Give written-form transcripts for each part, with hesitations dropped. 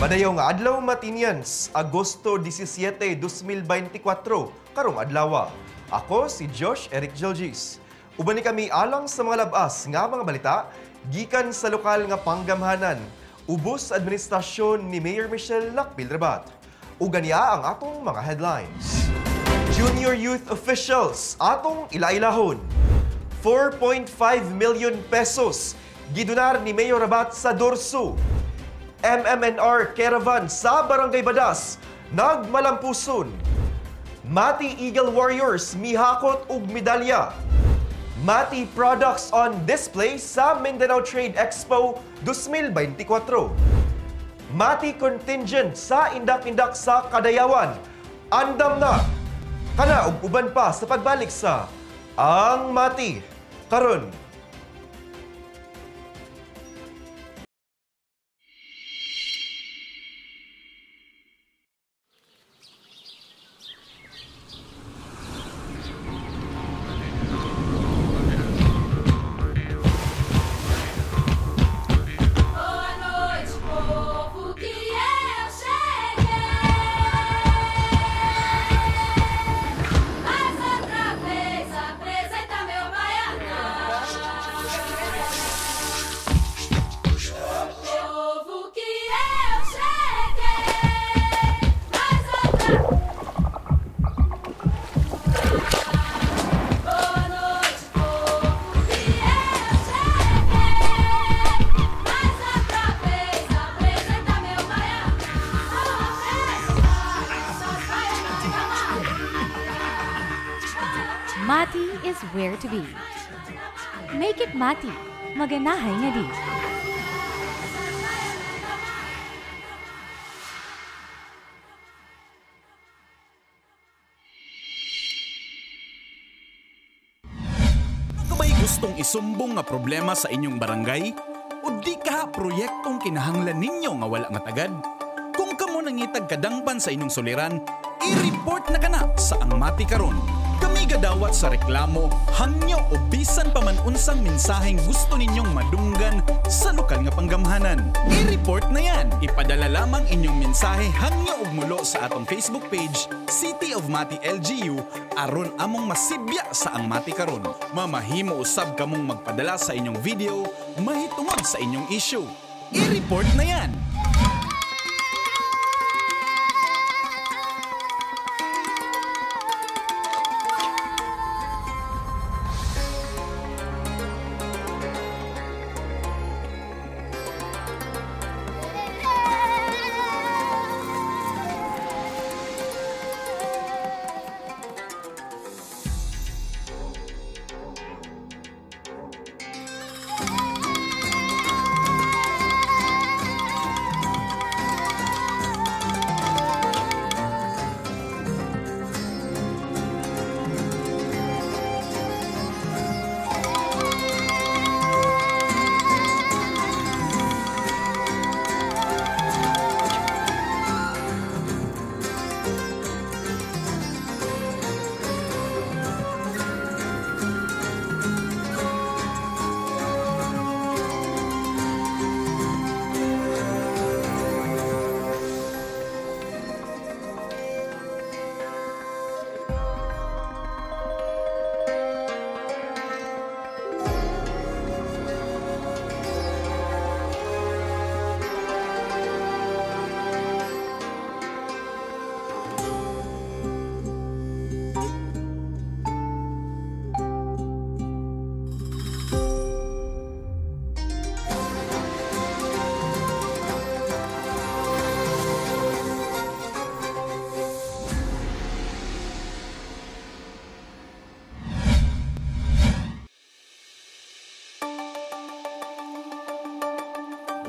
Madayong adlaw matinians, Agosto 17, 2024, karong adlaw. Ako si Josh Eric Gilgis. Uban ni kami alang sa mga labas nga mga balita gikan sa lokal nga panggamhanan. Ubos administrasyon ni Mayor Michelle Lacpil-Rabat. Uganiya ang atong mga headlines. Junior youth officials atong ilailahon. 4.5 million pesos gidunar ni Mayor Rabat sa Dorso. MMNR caravan sa Barangay Badas nagmalampuson. Mati Eagle Warriors mihakot og medalya. Mati products on display sa Mindanao Trade Expo 2024. Mati contingent sa indak-indak sa Kadayawan. Andam na. Kana og uban pa sa pagbalik sa Ang Mati karon. Mati is where to be. Make it Mati. Maganahay nga di. Kung may gustong isumbong nga problema sa inyong barangay, o di ka proyektong kinahanglan ninyo nga wala nga tagad, kung kamo nangitag kadangpan sa inyong suliran, i-report na kana sa Ang Mati karon. Kami gadawat sa reklamo, hangyo o bisan pa man unsang mensaheng gusto ninyong madunggan sa lokal nga panggamhanan. I-report na yan. Ipadala lamang inyong mensahe hangyo ug mulo sa atong Facebook page, City of Mati LGU, aron among masibya sa Ang Mati karon. Mamahimo usab kamong magpadala sa inyong video, mahitungod sa inyong issue. I-report na yan.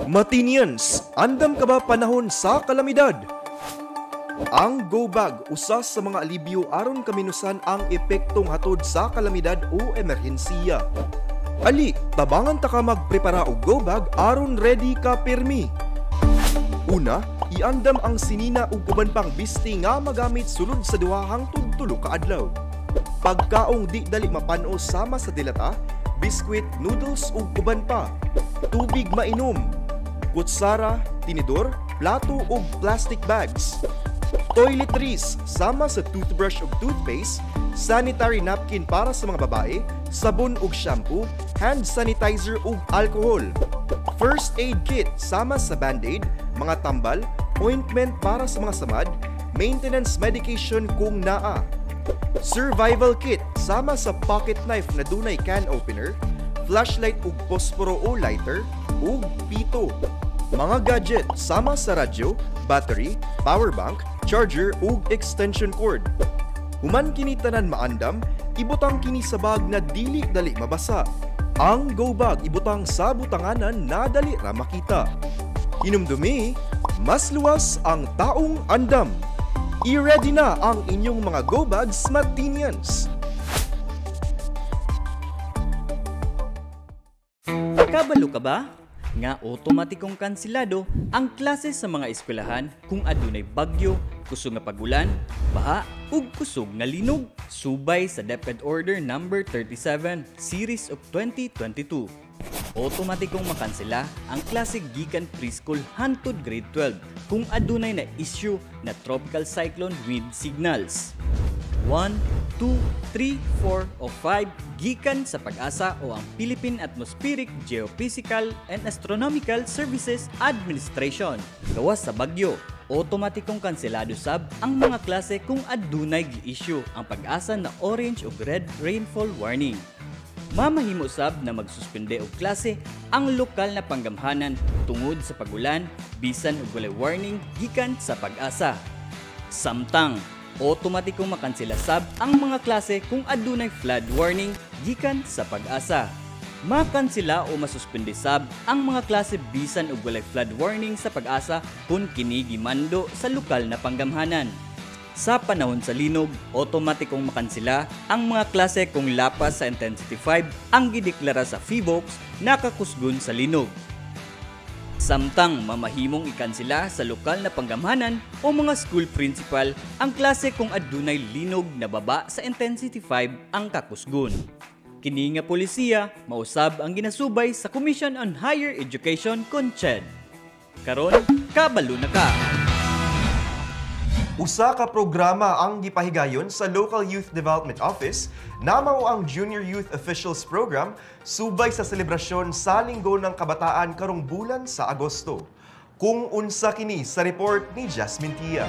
Matinians, andam ka ba panahon sa kalamidad? Ang Go Bag usa sa mga alibyo aron kaminusan ang epektong hatod sa kalamidad o emerhensiya. Ali, tabangan ta ka magprepara og Go Bag aron ready ka pirmi. Una, iandam ang sinina ug uban pang bisti nga magamit sulod sa duha hangtod 3 ka adlaw. Pagkaong di dali mapanos sama sa dilata, biskwit, noodles ug uban pa. Tubig mainom, kutsara, tinidor, plato ug plastic bags. Toiletries sama sa toothbrush ug toothpaste, sanitary napkin para sa mga babae, sabon ug shampoo, hand sanitizer ug alcohol. First aid kit sama sa band-aid, mga tambal, ointment para sa mga samad, maintenance medication kung naa. Survival kit sama sa pocket knife na dunay can opener, flashlight ug posporo o lighter, ug pito. Mga gadget sama sa radyo, battery, power bank, charger ug extension cord. Human kini tanan maandam, ibutang kini sa bag na dili dali mabasa. Ang go bag ibutang sa butanganan na dali ra makita. Hinumdumi, mas luwas ang taong andam. I-ready na ang inyong mga go bags, Matinians. Kabalo ka ba? Nga otomatikong kansilado ang klase sa mga eskwelahan kung adunay bagyo, kusog nga pagulan, baha, ug kusog nga linog. Subay sa DepEd Order No. 37 Series of 2022. Otomatikong makansela ang klase gikan preschool hangtod grade 12 kung adunay na issue na tropical cyclone wind signals. 1, 2, 3, 4 o 5 gikan sa PAG-ASA o ang Philippine Atmospheric, Geophysical and Astronomical Services Administration. Gawas sa bagyo, otomatikong kanselado sab ang mga klase kung adunay gi-issue ang PAG-ASA na orange o red rainfall warning. Mamahimo sab na magsuspende og klase ang lokal na panggamhanan tungod sa pagulan bisan og walay warning gikan sa PAG-ASA. Samtang otomatikong makansela sab ang mga klase kung adunay flood warning gikan sa PAG-ASA. Makansela o masuspende sab ang mga klase bisan og walay flood warning sa PAG-ASA kung kini gimando sa lokal na panggamhanan. Sa panahon sa linog, otomatikong makansela ang mga klase kung lapas sa intensity 5 ang gideklara sa PHIVOLCS nakakusgon sa linog. Samtang mamahimong ikansela sa lokal na panggamhanan o mga school principal ang klase kung adunay linog na baba sa intensity 5 ang kakusgon. Kini nga polisiya mausab ang ginasubay sa Commission on Higher Education CONCHED. Karon, kabalo na ka! Usa ka programa ang gipahigayon sa Local Youth Development Office na mao ang Junior Youth Officials Program subay sa selebrasyon sa Linggo ng Kabataan karong bulan sa Agosto. Kung unsa kini sa report ni Jasmine Tia.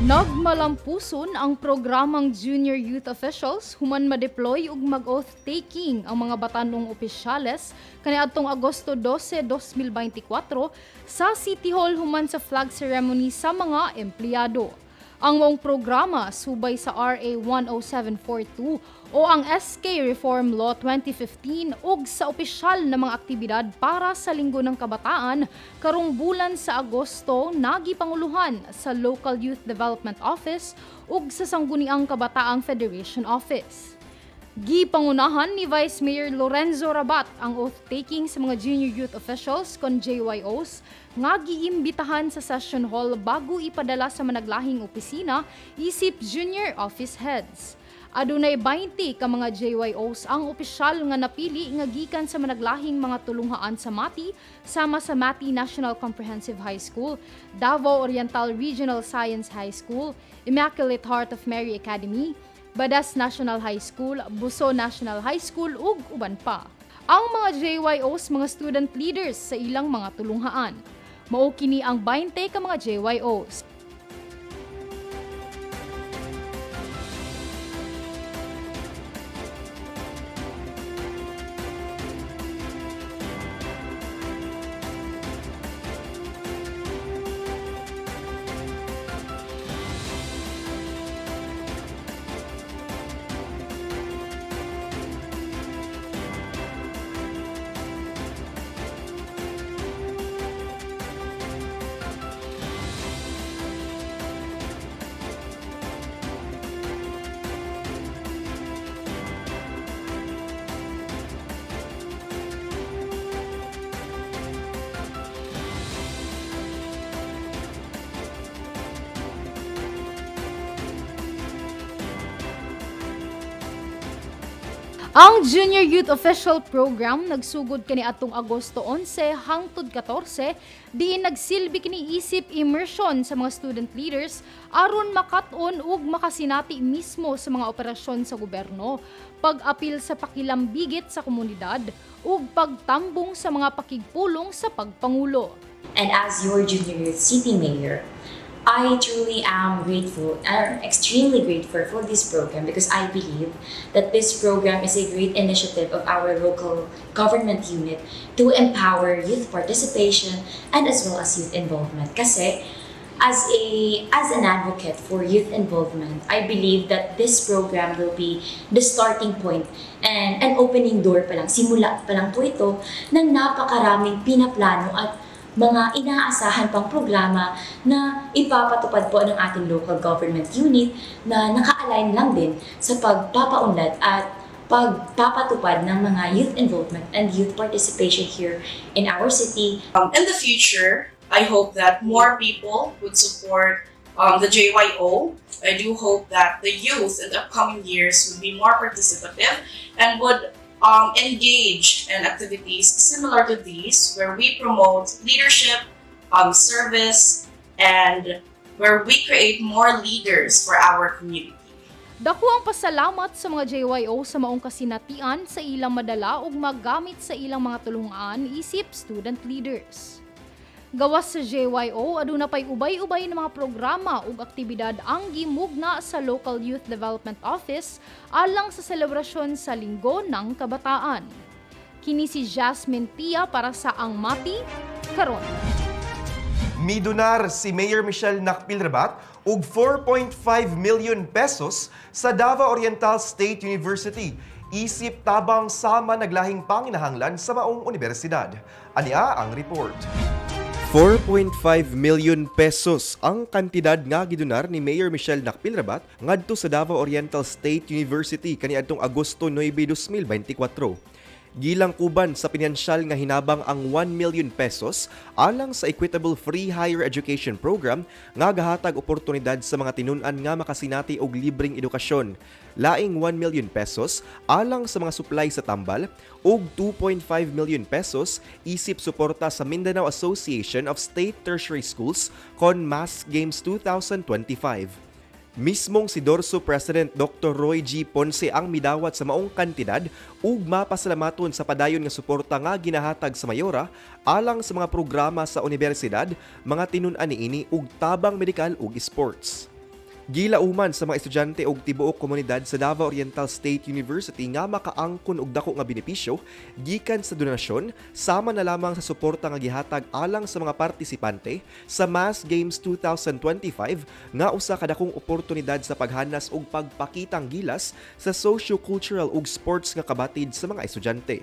Nagmalampuson ang programang Junior Youth Officials human ma-deploy ug mag-oath taking ang mga batanong opisyales kaniadtong Agosto 12, 2024 sa City Hall human sa flag ceremony sa mga empleyado. Ang mong programa subay sa RA 10742 o ang SK Reform Law 2015 ug sa opisyal na mga aktibidad para sa Linggo ng Kabataan karong bulan sa Agosto nagipanguluhan sa Local Youth Development Office ug sa Sangguniang Kabataang Federation Office. Gipangunahan ni Vice Mayor Lorenzo Rabat ang oath-taking sa mga junior youth officials kon JYOs nga giimbitahan sa session hall bago ipadala sa managlahing opisina isip junior office heads. Adunay 20 ka mga JYOs ang opisyal nga napili nga gikan sa managlahing mga tulunghaan sa Mati sama sa Mati National Comprehensive High School, Davao Oriental Regional Science High School, Immaculate Heart of Mary Academy, Badas National High School, Buso National High School ug uban pa. Ang mga JYOs mga student leaders sa ilang mga tulunghaan. Mao kini ang 20 ka mga JYOs. Ang Junior Youth Official Program nagsugod kani atong Agosto 11 hangtod 14 diin nagsilbi kini isip immersion sa mga student leaders aron makat-on ug makasinati mismo sa mga operasyon sa gobyerno, pag-apil sa pakilambigit sa komunidad ug pagtambong sa mga pakigpulong sa pagpangulo. And as your Junior Youth City Mayor, I truly am grateful, extremely grateful for this program because I believe that this program is a great initiative of our local government unit to empower youth participation and as well as youth involvement. Kasi as an advocate for youth involvement, I believe that this program will be the starting point and an opening door pa lang, simula pa lang po ito ng napakaraming pinaplano at mga inaasahan pang programa na ipapatupad po ng ating local government unit na naka-align lang din sa pagpapaunlad at pagpapatupad ng mga youth involvement and youth participation here in our city. In the future, I hope that more people would support the JYO. I do hope that the youth in the upcoming years would be more participative and would engage in activities similar to these, where we promote leadership, service, and where we create more leaders for our community. Dako ang pasalamat sa mga JYO sa maong kasinatian sa ilang madala ug magamit sa ilang mga tulungan isip student leaders. Gawas sa JYO, aduna pay ubay-ubay ng mga programa ug aktibidad ang gimugna sa Local Youth Development Office alang sa selebrasyon sa Linggo ng Kabataan. Kini si Jasmine Tia para sa Ang Mati karon. Midunar si Mayor Michelle Nakpilrabat og 4.5 million pesos sa Davao Oriental State University isip tabang sama naglahing panginahanglan sa maong universidad. Ania ang report. 4.5 million pesos ang kantidad nga gidunar ni Mayor Michelle Nakpilrabat ngadto sa Davao Oriental State University kaniadtong Agosto 9, 2024. Gilang kuban sa pinansyal nga hinabang ang 1 million pesos alang sa Equitable Free Higher Education Program nga gahatag oportunidad sa mga tinun-an nga makasinati og libreng edukasyon. Laing 1 million pesos alang sa mga supply sa tambal ug 2.5 million pesos isip suporta sa Mindanao Association of State Tertiary Schools kon Mass Games 2025. Mismong si Dorso President Dr. Roy G. Ponce ang midawat sa maong kantidad ug mapasalamaton sa padayon nga suporta nga ginahatag sa mayora alang sa mga programa sa universidad, mga tinun-an niini ug tabang medikal ug sports. Gilauman sa mga estudyante ug tibuok komunidad sa Davao Oriental State University nga makaangkon og dako nga benepisyo gikan sa donasyon sama na lamang sa suporta nga gihatag alang sa mga partisipante sa Mass Games 2025 nga usa ka dakong oportunidad sa paghanas ug pagpakitang gilas sa socio-cultural ug sports nga kabatid sa mga estudyante.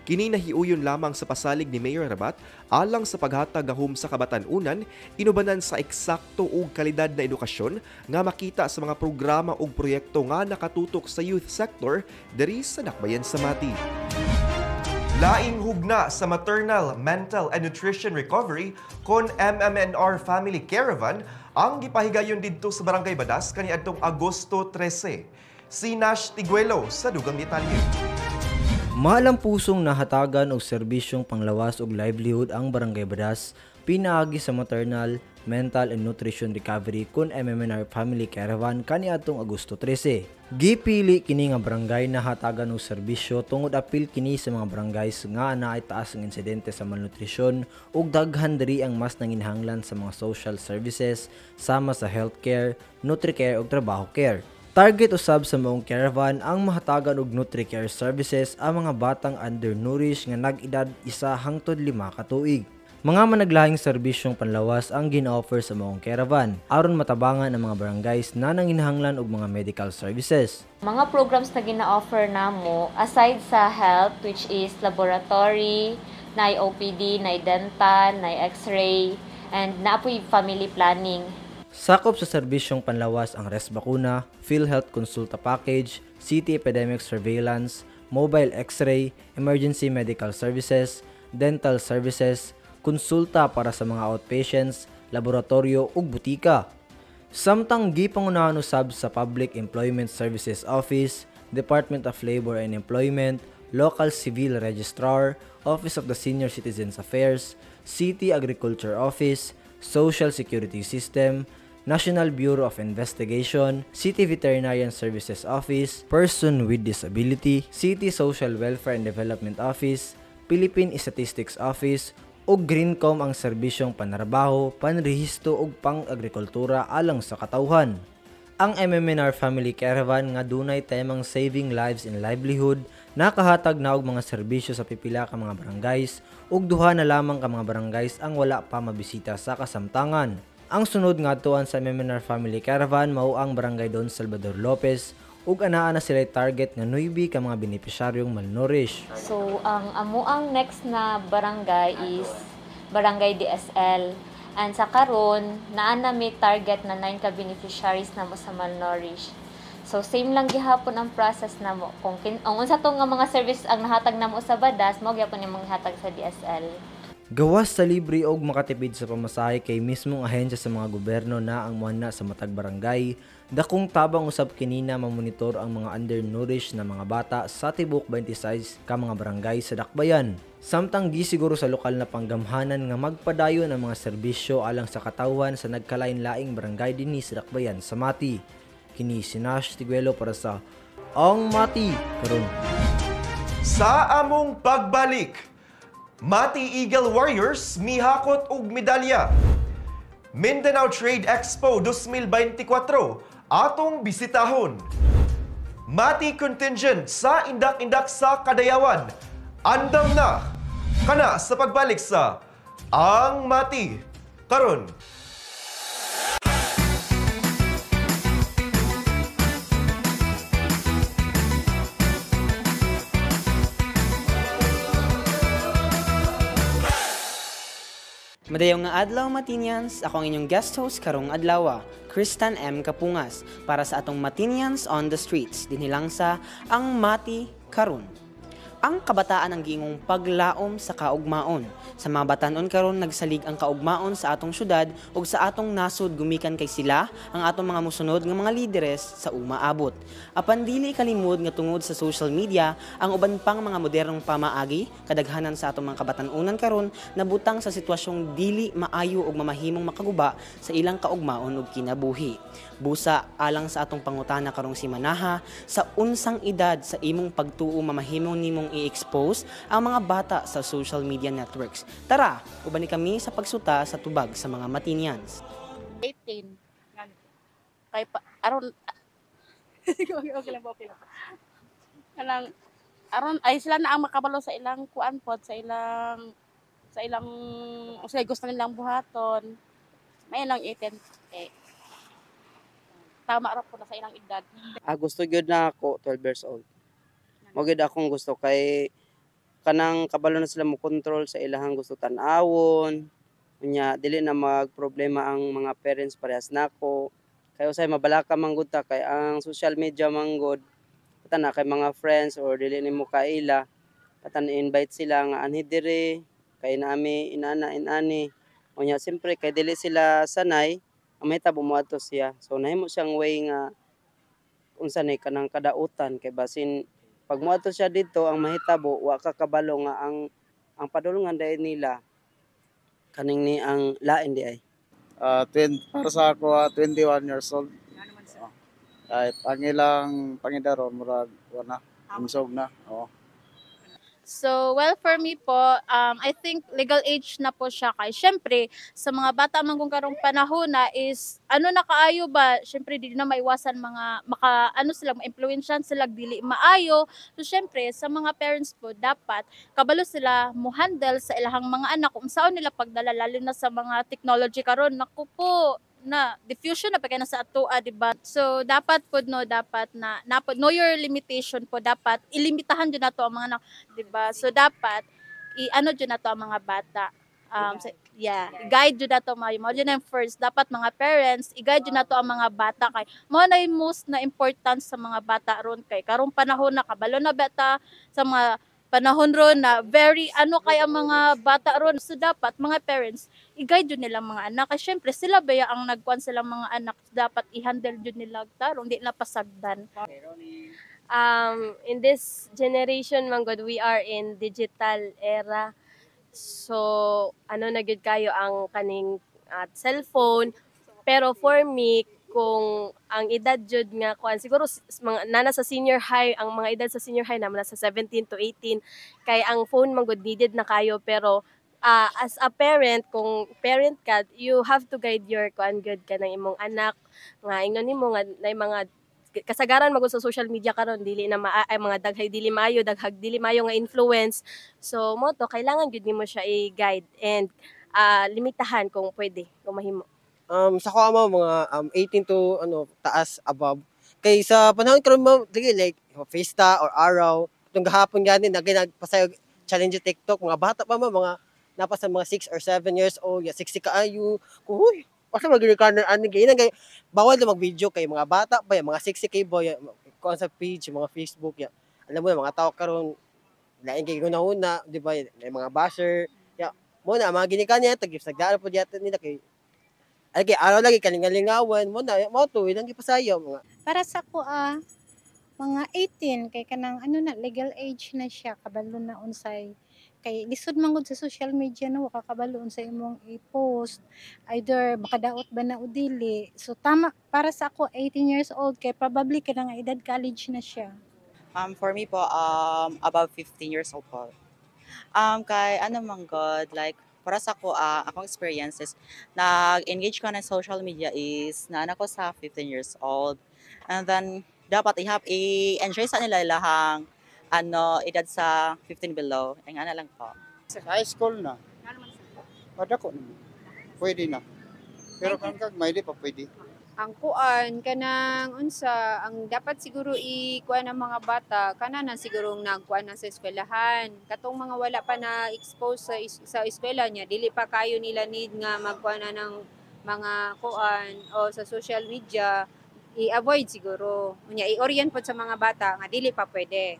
Kini nahiuyon lamang sa pasalig ni Mayor Rabat alang sa paghatag gahom sa kabatan-unan, inubanan sa eksakto ug kalidad na edukasyon nga makita sa mga programa ug proyekto nga nakatutok sa youth sector diri sa Dakbayan sa Mati. Laing hugna sa maternal, mental and nutrition recovery kon MMNR Family Caravan ang gipahigayon didto sa Barangay Badas kaniadtong Agosto 13. Si Nash Tiguelo sa dugang detalye. Maalang pusong nahatagan og serbisyong panglawas og livelihood ang Barangay Badas pinaagi sa maternal, mental and nutrition recovery kun MMNR Family Caravan kaniadtong Agosto 13. Gipili kini nga barangay na hatagan og serbisyo tungod apil kini sa mga barangays nga naay taas ang insidente sa malnutrisyon ug daghan diri ang mas nanginhanglan sa mga social services sama sa healthcare, nutricare ug trabaho care. Target usab sa maong caravan ang mahatagan og NutriCare services ang mga batang undernourished nga nag-edad 1 hangtod 5 ka tuig. Mga managlahing serbisyong panlawas ang gina-offer sa maong caravan aron matabangan ang mga barangays na nanginhanglan og mga medical services. Mga programs na gina-offer namo aside sa health which is laboratory, na OPD, na dental, na X-ray and naapoy family planning. Sakop sa serbisyong panlawas ang rest bakuna, PhilHealth Consulta Package, City Epidemic Surveillance, Mobile X-ray, Emergency Medical Services, Dental Services, konsulta para sa mga outpatients, laboratorio ug butika. Samtang gipangunahan usab sa Public Employment Services Office, Department of Labor and Employment, Local Civil Registrar, Office of the Senior Citizens Affairs, City Agriculture Office, Social Security System, National Bureau of Investigation, City Veterinarian Services Office, Person with Disability, City Social Welfare and Development Office, Philippine Statistics Office, ug Greencom ang serbisyong panarbaho, panrehisto ug pang-agrikultura alang sa katawhan. Ang MMNR Family Caravan nga dunay temang Saving Lives and Livelihood nakahatag na og mga serbisyo sa pipila ka mga barangays ug duha na lamang ka mga barangays ang wala pa mabisita sa kasamtangan. Ang sunod nga tuan sa MMNR Family Caravan mao ang Barangay Don Salvador Lopez ug anaa na sila target nga 9 ka mga benepisyaryong malnourished. So, ang amuang next na barangay is Barangay DSL. And sa karon, naa na may target na 9 ka beneficiaries na mo sa malnourished. So, same lang gihapon ang process na mo. Kung unsa to nga mga service ang nahatag na mo sa badas, mo gyapon yung mga hatag sa DSL. Gawas sa libre og makatipid sa pamasahe kay mismong ahensya sa mga gobyerno na ang muana sa matag barangay, dakong tabang usab kinina mamonitor ang mga undernourished na mga bata sa tibok 26 ka mga barangay sa dakbayan. Samtang gisiguro sa lokal na panggamhanan nga magpadayon ang mga serbisyo alang sa katawhan sa nagkalain-laing barangay dinhi sa dakbayan sa Mati. Kini si Nash Tiguelo para sa Ang Mati karon. Sa among pagbalik, Mati Eagle Warriors mihakot og medalya. Mindanao Trade Expo 2024 atong bisitahon. Mati contingent sa indak-indak sa Kadayawan. Andam na kana sa pagbalik sa Ang Mati karon. Madayong nga adlaw Matinians, ako ang inyong guest host karong adlaw, Kristan M. Kapungas, para sa atong Matinians on the Streets, dinhilang sa Ang Mati karon. Ang kabataan ang giingong paglaom sa kaugmaon. Sa mga batanon karon nagsalig ang kaugmaon sa atong syudad ug sa atong nasod gumikan kay sila ang atong mga musunod nga mga lideres sa umaabot. Apan dili kalimod nga tungod sa social media ang uban pang mga modernong pamaagi kadaghanan sa atong mga kabatan-onan karon nabutang sa sitwasyong dili maayo ug mamahimong makaguba sa ilang kaugmaon ug kinabuhi. Busa alang sa atong pangutana karong simanaha, sa unsang edad sa imong pagtuo mamahimong nimong i-expose ang mga bata sa social media networks. Tara, ubani kami sa pagsuta sa tubag sa mga Matinians. 18. Kay aron okay lang. Kanang aron ay sila na ang makabalo sa ilang kuan pod sa ilang usay gusto nilang buhaton. May lang 18. Tama ra po na sa ilang edad. Gusto gyud na ako 12 years old. Mo gyud akong gusto kay kanang kabalo na sila mo control sa ilahang gusto tan-awon. Unya dili na magproblema ang mga parents parehas nako. Kay usay mabalaka man gud ta kay ang social media man gud na kay mga friends or dili nimo kaila patan invite sila nga anhi dire kay naami inani. Unya siyempre kay dili sila sanay ang mahitabo mo ato siya. So nahimo siyang way nga unsa ni kanang kadautan kay basin pag mo ato siya dito ang mahitabo wa ka kabalo nga ang padulungan dai nila kaning ni ang lain di ay. Para sa ako 21 years old. Kahit ang ilang pangidaron murag wala imsog na. Oh. So, well, for me po, I think legal age na po siya kay. Siyempre, sa mga bata man kung karong panahon na is, na kaayo ba? Siyempre, di na maiwasan mga, sila, ma-influensyan sila, dili maayo. So, siyempre, sa mga parents po, dapat, kabalo sila mo handle sa ilahang mga anak, kung saan nila pagdala, lalo na sa mga technology karon. Naku po, na diffusion na pagkaya sa ato, di ba? So dapat po dapat na know your limitation po, dapat ilimitahan jud nato ang mga anak, di ba? So dapat jud nato ang mga bata. I-guide jud nato mo jud ang first, dapat mga parents i-guide jud nato ang mga bata kay mo na yung most na important sa mga bata ron kay karong panahon na kabalo na bata sa mga panahon ron na very kay ang mga bata ron. So dapat mga parents i-guide jud nila mga anak kasi syempre sila ba ang nagkuan sila mga anak, dapat i-handle jud nila tarong di na pasagdan. In this generation man god, we are in digital era. So na gyud kayo ang kaning cellphone. Pero for me, kung ang edad jud nga kuan siguro mga nana sa senior high, ang mga edad sa senior high naman sa 17 to 18 kay ang phone man good needed na kayo, pero as a parent, kung parent ka, you have to guide your kuan good ka ng imong anak nga ingnon nimo nga na mga kasagaran magud sa social media karon, dili na ay mga daghag dili mayo nga influence. So mo to kailangan gud nimo siya i-guide and limitahan kung pwede, kung mahimo. Sa ko mga 18 to taas above. Kay sa panahon karon mo dili like Fiesta or Araw, itong gahapon gani nagpasayo challenge TikTok, mga bata pa mga napasa mga 6 or 7 years old, 60 kaayo. Kuy, asa mag-recorder ani gay bawal na mag-video kay mga bata pa mga 60k boy ko sa page, mga Facebook ya. Alam mo mga tao karon lain kay gunahuna, di ba? May mga basher. Ya, mo na mga ginikan niya tagip sagdaan po diata nila kay araw lagi kalingalingawan mo na mo to ilang gipasayo mga. Para sa ko mga 18 kay kanang legal age na siya, kabalo na unsay kay lisod man gud sa social media na kakabalo unsay imong i-post, either makadaot ba na o dili. So tama para sa ako 18 years old kay probably kanang edad college na siya. For me po about 15 years old po. Kay man god like para sa ko, akong experiences, nag-engage ko na social media is na anak ko sa 15 years old. And then, dapat i-enjoy sa nila lahang edad sa 15 below. Ang lang po. Sa high school na. Padako naman. Pwede na. Pero kung may di pa pwede. Ang kuan kanang unsa ang dapat siguro ikuan ng mga bata kana siguro nagkuan na sa eskwelahan, katong mga wala pa na expose sa eskwela niya dili pa kayo nila need nga magkuan na ng mga kuan o sa social media, i-avoid siguro unya i-orient pod sa mga bata nga dili pa pwede.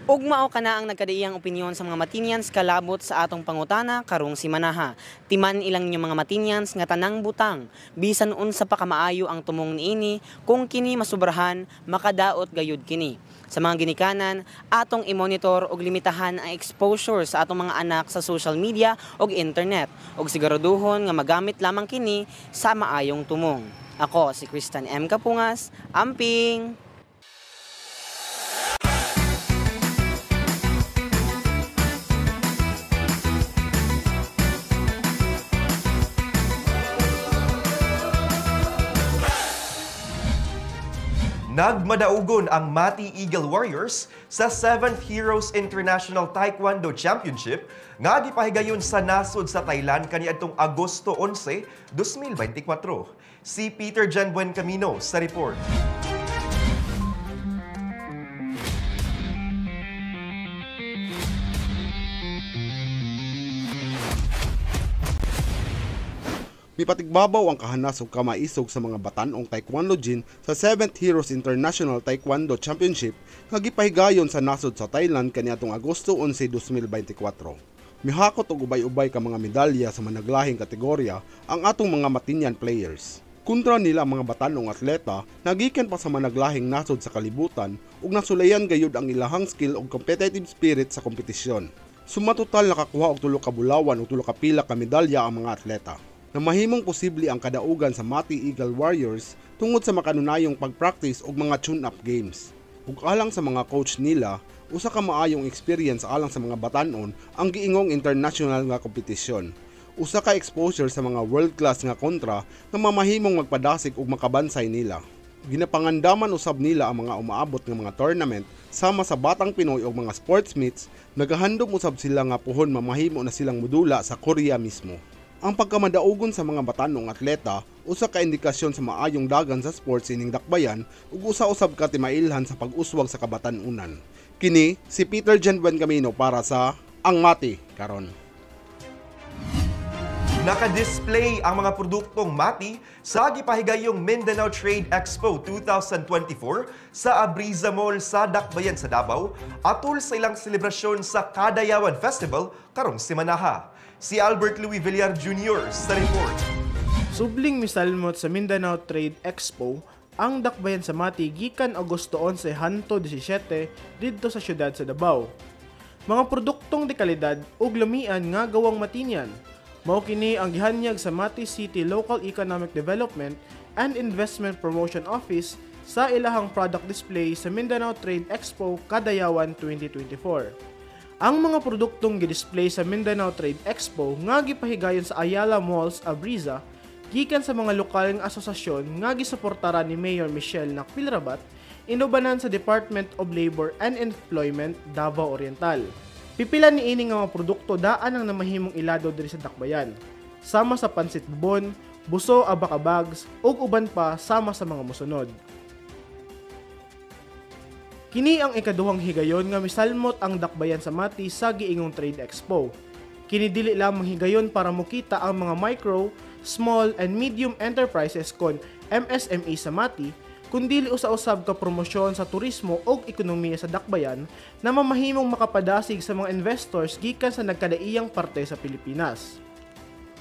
Ug mao kana ang nagkadaiyang opinyon sa mga Matinians kalabot sa atong pangutana karong simanaha. Timan ilang inyong mga Matinians nga tanang butang bisan unsa pa kamaayo ang tumong niini, kung kini masubrahan makadaot gayud kini. Sa mga ginikanan, atong i-monitor ug limitahan ang exposure sa atong mga anak sa social media ug internet ug siguraduhon nga magamit lamang kini sa maayong tumong. Ako si Christian M. Kapungas, Amping. Nagmadaugon ang Mati Eagle Warriors sa 7th Heroes International Taekwondo Championship nga gipahigayon sa nasod sa Thailand kaniadtong Agosto 11, 2024. Si Peter Jan Buencamino sa report. Mipatigbabaw ang kahanas ug kamaisog sa mga batan-ong taekwondo jin sa 7th Heroes International Taekwondo Championship nga gipahigayon sa nasod sa Thailand kaniadtong Agosto 11, 2024. Mihakot og ubay-ubay ka mga medalya sa managlahing kategorya ang atong mga Matinyan players. Kontra nila ang mga batan-ong atleta nagikan pa sa managlahing nasod sa kalibutan ug nasulayan gayud ang ilahang skill ug competitive spirit sa kompetisyon. Sumatotal nakakuha og 3 ka bulawan ug 3 ka pila ka medalya ang mga atleta. Na mahimong posible ang kadaugan sa Mati Eagle Warriors tungod sa makanunayong pagpractice og mga tune-up games. Ug alang sa mga coach nila, usa ka maayong experience alang sa mga batanon ang giingong international nga kompetisyon. Usa ka exposure sa mga world-class nga kontra nga mamahimong magpadasig ug makabansay nila. Ginapangandaman usab nila ang mga umaabot nga mga tournament sama sa Batang Pinoy ug mga sports meets, nagahandom usab sila nga puhon mamahimo na silang modula sa Korea mismo. Ang pagkamadaugon sa mga batanong atleta, usa ka indikasyon sa maayong dagan sa sports ining dakbayan ug usa-usab ka timailhan sa pag-uswag sa kabatan-unan. Kini si Peter Jan Buencamino para sa Ang Mati karon. Naka-display ang mga produktong Mati sa gipahigayong Mindanao Trade Expo 2024 sa Abriza Mall sa Dakbayan sa Davao atol sa ilang selebrasyon sa Kadayawan Festival karong simanaha. Si Albert Louis Villar Jr. sa report. Subling misalmot sa Mindanao Trade Expo ang dakbayan sa Mati gikan Agosto 11 hanto 17 didto sa syudad sa Davao. Mga produktong de kalidad ug lamian nga gawang Matinian. Mao kini ang gihanyag sa Mati City Local Economic Development and Investment Promotion Office sa ilahang product display sa Mindanao Trade Expo Kadayawan 2024. Ang mga produktong gi-display sa Mindanao Trade Expo nga gipahigayon sa Ayala Malls Abriza gikan sa mga lokal nga asosasyon nga gisuportaran ni Mayor Michelle Nakpilrabat inubanan sa Department of Labor and Employment Davao Oriental. Pipila ni ini nga mga produkto daan ang namahimong ilado diri sa dakbayan, sama sa pansit bubon, buso abaka bags ug uban pa sama sa mga mosunod. Kini ang ikaduhang higayon nga misalmot ang dakbayan sa Mati sa giingong Trade Expo. Kini dili lamang higayon para mukita ang mga micro, small and medium enterprises kon MSME sa Mati, kundi usa-usab ka promosyon sa turismo ug ekonomiya sa dakbayan na mamahimong makapadasig sa mga investors gikan sa nagkadaiyang parte sa Pilipinas.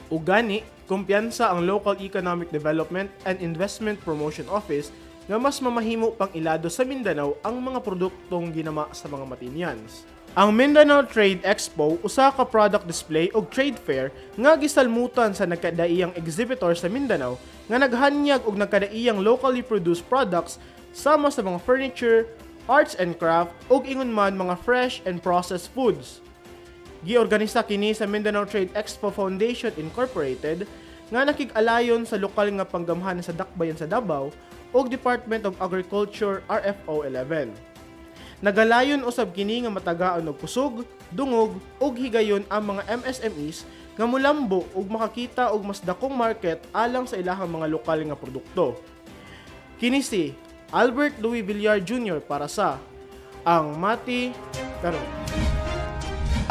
Ug gani, kumpiyansa ang Local Economic Development and Investment Promotion Office nga mas mamahimo pang ilado sa Mindanao ang mga produktong ginama sa mga Matinians. Ang Mindanao Trade Expo usa ka product display ug trade fair nga gisalmutan sa nagkadaiyang exhibitor sa Mindanao nga naghanyag og nagkadaiyang locally produced products sama sa mga furniture, arts and craft ug ingon man mga fresh and processed foods. Giorganisa kini sa Mindanao Trade Expo Foundation Incorporated nga nakig-alayon sa lokal nga panggamhanan sa dakbayan sa Davao ug Department of Agriculture RFO 11. Nagalayon usab kini nga matagaan og kusog, dungog ug higayon ang mga MSMEs nga mulambo ug makakita og mas dakong market alang sa ilahang mga lokal nga produkto. Kini si Albert Louis Villar Jr. para sa Ang Mati Karon.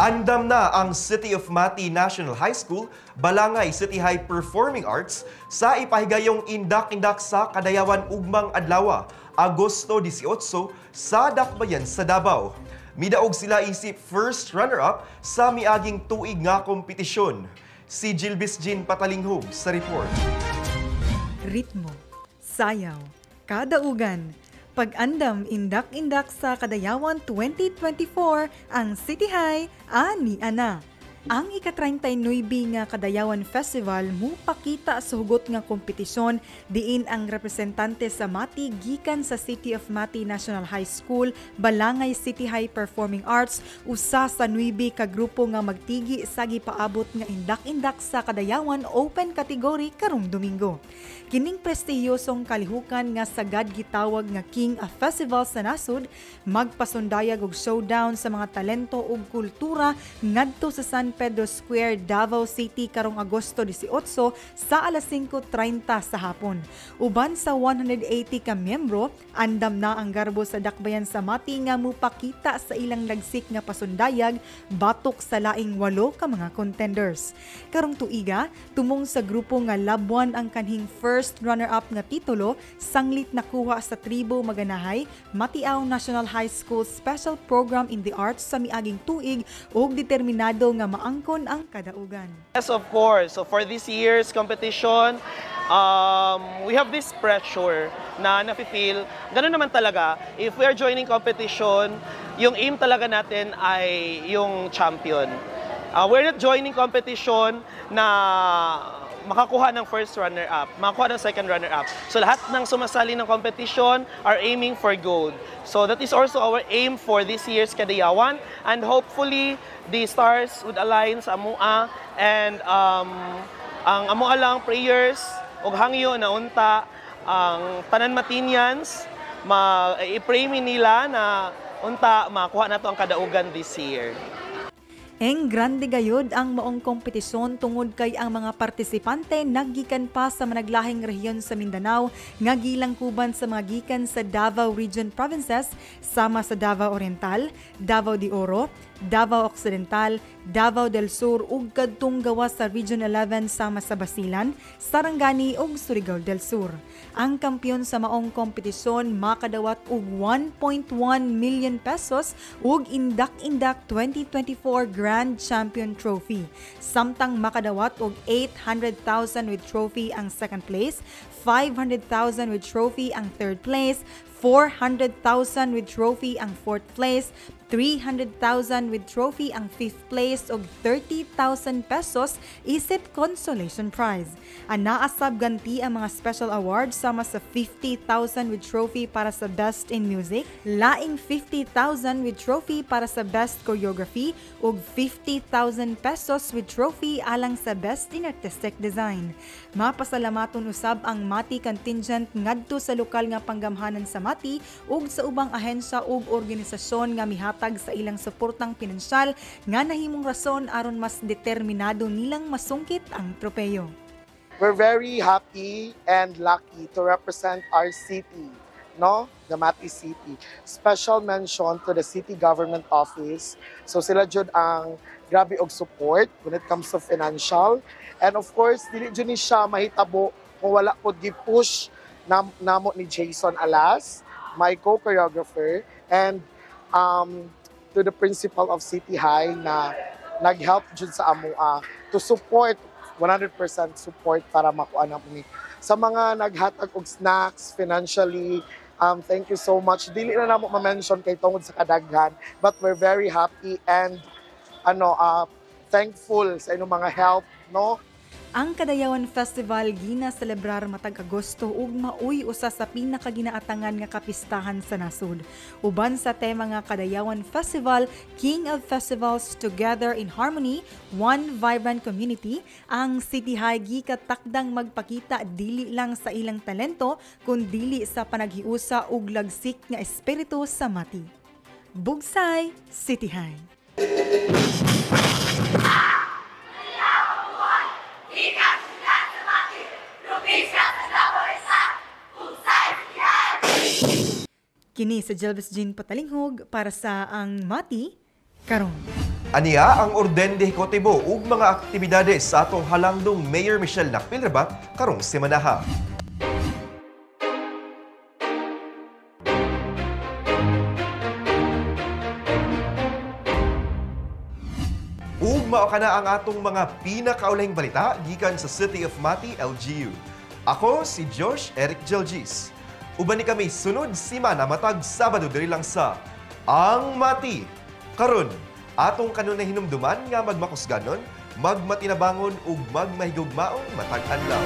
Andam na ang City of Mati National High School, Balangay City High Performing Arts sa ipahigayong indak-indak sa Kadayawan ugmang adlaw, Agosto 18 sa dakbayan sa Davao. Midaog sila isip first runner-up sa miaging tuig nga kompetisyon. Si Jilbis Jean Patalinghog sa report. Ritmo, sayaw, kadaugan, pag-andam indak-indak sa Kadayawan 2024 ang City High ani ana. Ang ika-39 nga Kadayawan Festival mupakita sa hugot nga kompetisyon diin ang representante sa Mati gikan sa City of Mati National High School, Balangay City High Performing Arts usa sa 9 ka grupo nga magtigi sa gipaabot nga indak-indak sa Kadayawan Open Category karong Domingo. Kining prestihiyosong kalihukan nga sagad gitawag nga King of Festival sa nasod, magpasundayag og showdown sa mga talento ug kultura ngadto sa San Pedro Square, Davao City karong Agosto 18 sa alas 5:30 sa hapon. Uban sa 180 ka miyembro, andam na ang garbo sa dakbayan sa Mati nga mupakita sa ilang lagsik nga pasundayag batok sa laing 8 ka mga contenders. Karong tuiga, tumong sa grupo nga Labuan ang kanhing first runner-up nga titulo, sanglit nakuha sa Tribo Maganahay, Matiaw National High School Special Program in the Arts sa miaging tuig ug determinado nga maangkon ang kadaugan. Yes, of course. So for this year's competition, we have this pressure na nafe-feel. Ganun naman talaga. If we are joining competition, yung aim talaga natin ay yung champion. We're not joining competition na makakuha ng first runner-up, makakuha ng second runner-up. So lahat ng sumasali ng competition are aiming for gold. So that is also our aim for this year's Kadayawan, and hopefully the stars would align sa amua, and ang amua lang prayers ug hangyo na unta ang tanan Matinians i-pray mi nila na unta makuha nato ang kadaugan this year. Eng grande gayod ang maong kompetisyon tungod kay ang mga partisipante naggikan pa sa managlahing rehiyon sa Mindanao nga gilangkuban sa mga gikan sa Davao Region Provinces sama sa Davao Oriental, Davao de Oro, Davao Occidental, Davao del Sur ug kadtong gawas sa Region 11 sama sa Basilan, Sarangani ug Surigao del Sur. Ang kampiyon sa maong kompetisyon makadawat og 1.1 million pesos ug indak-indak 2024 grand Grand Champion Trophy. Samtang makadawat og 800,000 with trophy ang second place, 500,000 with trophy ang third place, 400,000 with trophy ang fourth place, 300,000 with trophy ang fifth place ug 30,000 pesos isip consolation prize. Anaasab ganti ang mga special awards sama sa 50,000 with trophy para sa Best in Music, laing 50,000 with trophy para sa Best Choreography ug 50,000 pesos with trophy alang sa Best in Artistic Design. Mapasalamaton usab ang Mati contingent ngadto sa lokal nga panggamhanan sa Mati ug sa ubang ahensya ug organisasyon nga mihatag sa ilang suportang pinansyal nga nahimong rason aron mas determinado nilang masungkit ang tropeyo. We're very happy and lucky to represent our city, no? The Mati City. Special mention to the City Government Office. So sila jud ang grabe og support when it comes to financial. And of course, dili jud ni siya mahitabo kung wala pod gi-push namo ni Jason Alas, my co-choreographer, and to the principal of City High na nag-help jud sa amoa to support 100% support para makuha na mi. Sa mga naghatag og snacks financially, thank you so much. Dili na namo ma-mention kay tungod sa kadaghan, but we're very happy and thankful sa inyong mga help, no? Ang Kadayawan Festival gina-celebrar matag Agosto ug maoy usa sa pinakaginaatangan nga kapistahan sa nasod. Uban sa tema nga Kadayawan Festival, King of Festivals Together in Harmony, One Vibrant Community, ang City High gikatakdang magpakita dili lang sa ilang talento kundi sa panaghiusa ug lagsik nga espiritu sa Mati. Bugsay, City High. Kini sa Jelvis Jean Patalinghog para sa ang Mati karon. Aniya ang orden de ejecutibo ug mga aktibidades sa atong halangdong Mayor Michelle Nakpilrabat karong semanaha. Ug mao kana ang atong mga pinakaulahing balita gikan sa City of Mati, LGU. Ako si Josh Eric Jelgis. Uban ni kami sunod simana matag Sabado diri lang sa Ang Mati. Karon, atong kanunay hinumduman nga magmakusganon, magmatinabangon ug magmahigugmaong matag adlaw.